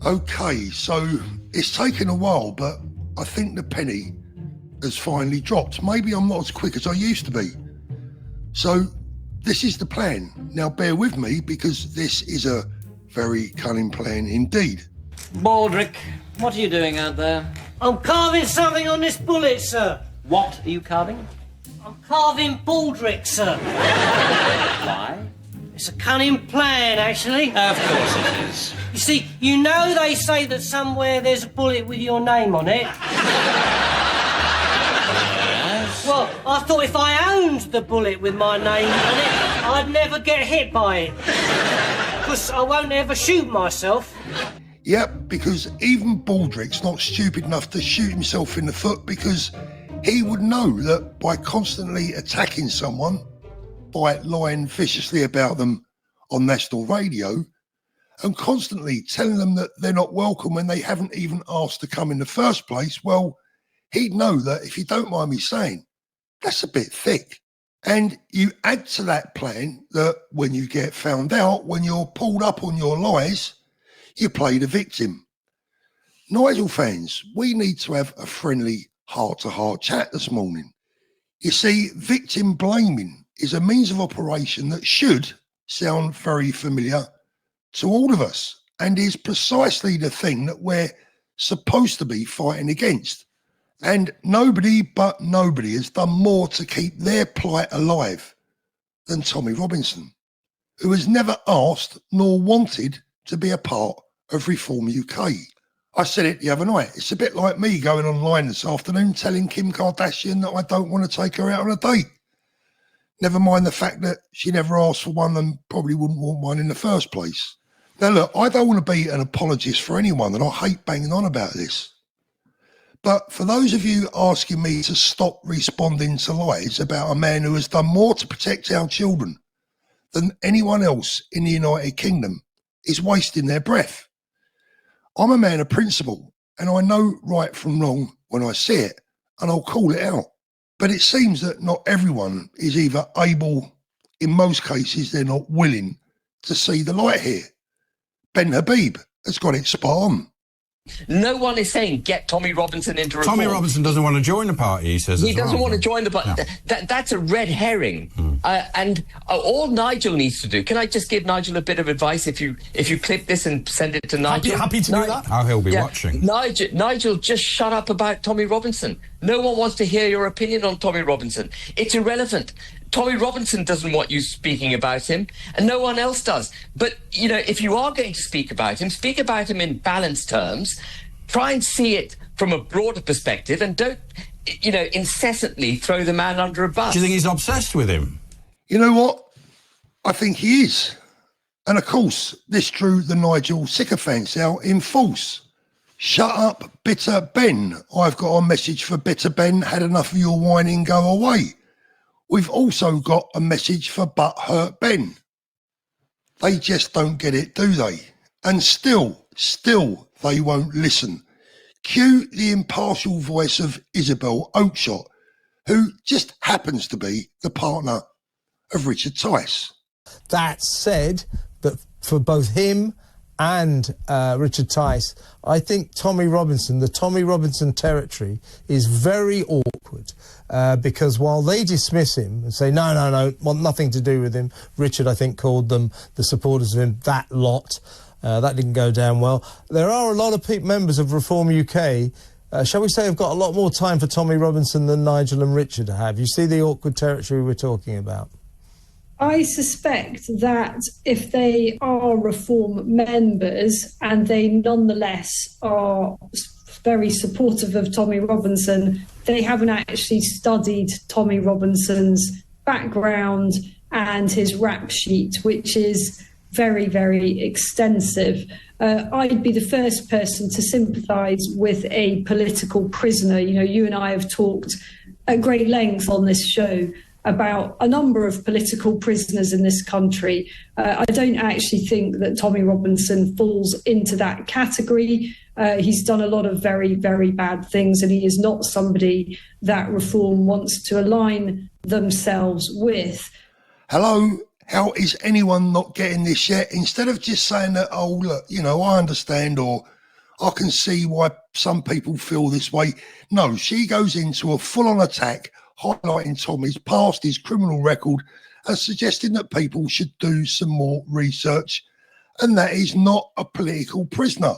Okay, so it's taken a while, but I think the penny has finally dropped. Maybe I'm not as quick as I used to be. So this is the plan. Now bear with me because this is a very cunning plan indeed. Baldrick, what are you doing out there? I'm carving something on this bullet, sir. What are you carving? I'm carving Baldrick, sir. Why? It's a cunning plan, actually. Of course it is. You see, you know they say that somewhere there's a bullet with your name on it. Yes. Well, I thought if I owned the bullet with my name on it, I'd never get hit by it. Because I won't ever shoot myself. Yep, because even Baldrick's not stupid enough to shoot himself in the foot because he would know that by constantly attacking someone, by lying viciously about them on national radio, and constantly telling them that they're not welcome when they haven't even asked to come in the first place, well, he'd know that, if you don't mind me saying, that's a bit thick. And you add to that plan that when you get found out, when you're pulled up on your lies, you play the victim. Nigel fans, we need to have a friendly heart-to-heart chat this morning. You see, victim blaming is a means of operation that should sound very familiar to all of us and is precisely the thing that we're supposed to be fighting against. And nobody but nobody has done more to keep their plight alive than Tommy Robinson, who has never asked nor wanted to be a part of Reform UK. I said it the other night. It's a bit like me going online this afternoon telling Kim Kardashian that I don't want to take her out on a date. Never mind the fact that she never asked for one and probably wouldn't want one in the first place. Now look, I don't want to be an apologist for anyone, and I hate banging on about this. But for those of you asking me to stop responding to lies about a man who has done more to protect our children than anyone else in the United Kingdom is wasting their breath. I'm a man of principle, and I know right from wrong when I see it, and I'll call it out. But it seems that not everyone is either able, in most cases they're not willing, to see the light here. Ben Habib has got it spot on. No one is saying get Tommy Robinson into reform. Tommy Robinson doesn't want to join the party, he says. He doesn't want to join the party. Yeah. That's a red herring. And all Nigel needs to do, can I just give Nigel a bit of advice if you clip this and send it to Nigel? Happy to do that. Oh, he'll be watching. Nigel, just shut up about Tommy Robinson. No one wants to hear your opinion on Tommy Robinson. It's irrelevant. Tommy Robinson doesn't want you speaking about him, and no one else does. But, you know, if you are going to speak about him in balanced terms. Try and see it from a broader perspective, and don't, you know, incessantly throw the man under a bus. Do you think he's obsessed with him? You know what? I think he is. And of course, this drew the Nigel sycophants out in force. Shut up, Bitter Ben. I've got a message for Bitter Ben. Had enough of your whining, go away. We've also got a message for Butthurt Ben. They just don't get it, do they? And still they won't listen. Cue the impartial voice of Isabel Oakeshott, who just happens to be the partner of Richard Tice. That said, that for both him and Richard Tice, I think Tommy Robinson, the Tommy Robinson territory, is very awkward because while they dismiss him and say, no, want nothing to do with him, Richard, I think, called them, the supporters of him, that lot. That didn't go down well. There are a lot of members of Reform UK, shall we say, have got a lot more time for Tommy Robinson than Nigel and Richard have. You see the awkward territory we're talking about? I suspect that if they are Reform members and they nonetheless are very supportive of Tommy Robinson, they haven't actually studied Tommy Robinson's background and his rap sheet, which is very, very extensive. I'd be the first person to sympathise with a political prisoner. You know, you and I have talked at great length on this show about a number of political prisoners in this country. I don't actually think that Tommy Robinson falls into that category. He's done a lot of very, very bad things, and he is not somebody that Reform wants to align themselves with. Hello? How is anyone not getting this yet? Instead of just saying that, oh, look, you know, I understand, or I can see why some people feel this way. No, she goes into a full-on attack, highlighting Tommy's past, his criminal record, and suggesting that people should do some more research, and that he's not a political prisoner.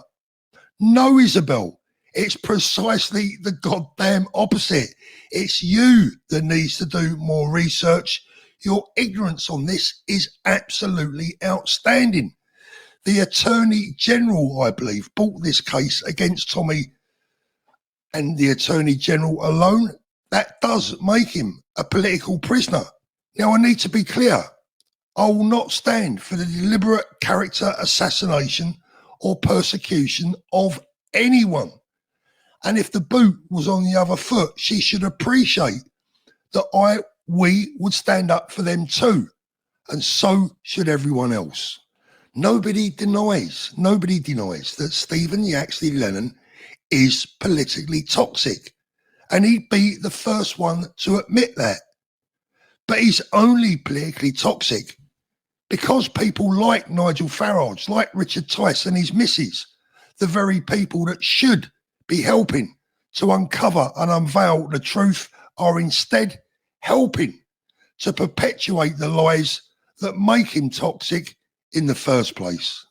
No, Isabel, it's precisely the goddamn opposite. It's you that needs to do more research. Your ignorance on this is absolutely outstanding. The Attorney General, I believe, brought this case against Tommy, and the Attorney General alone, that does make him a political prisoner. Now, I need to be clear. I will not stand for the deliberate character assassination or persecution of anyone. And if the boot was on the other foot, she should appreciate that we would stand up for them too. And so should everyone else. Nobody denies that Stephen Yaxley Lennon is politically toxic. And he'd be the first one to admit that. But he's only politically toxic because people like Nigel Farage, like Richard Tice and his missus, the very people that should be helping to uncover and unveil the truth, are instead helping to perpetuate the lies that make him toxic in the first place.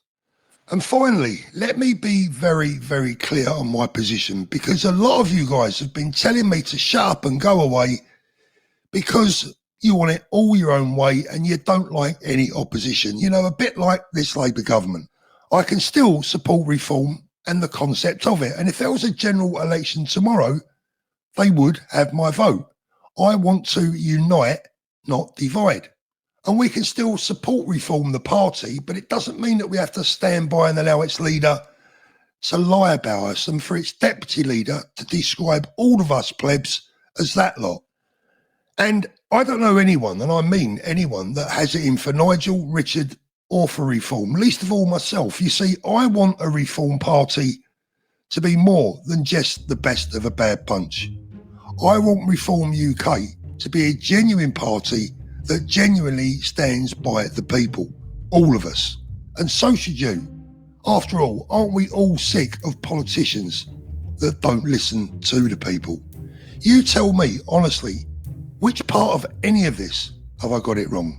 And finally, let me be very, very clear on my position, because a lot of you guys have been telling me to shut up and go away because you want it all your own way and you don't like any opposition. You know, a bit like this Labour government. I can still support reform and the concept of it. And if there was a general election tomorrow, they would have my vote. I want to unite, not divide. And we can still support Reform the party, but it doesn't mean that we have to stand by and allow its leader to lie about us and for its deputy leader to describe all of us plebs as that lot. And I don't know anyone, and I mean anyone, that has it in for Nigel, Richard, or for Reform, least of all myself. You see, I want a Reform party to be more than just the best of a bad punch. I want Reform UK to be a genuine party that genuinely stands by the people, all of us. And so should you. After all, aren't we all sick of politicians that don't listen to the people? You tell me, honestly, which part of any of this have I got it wrong?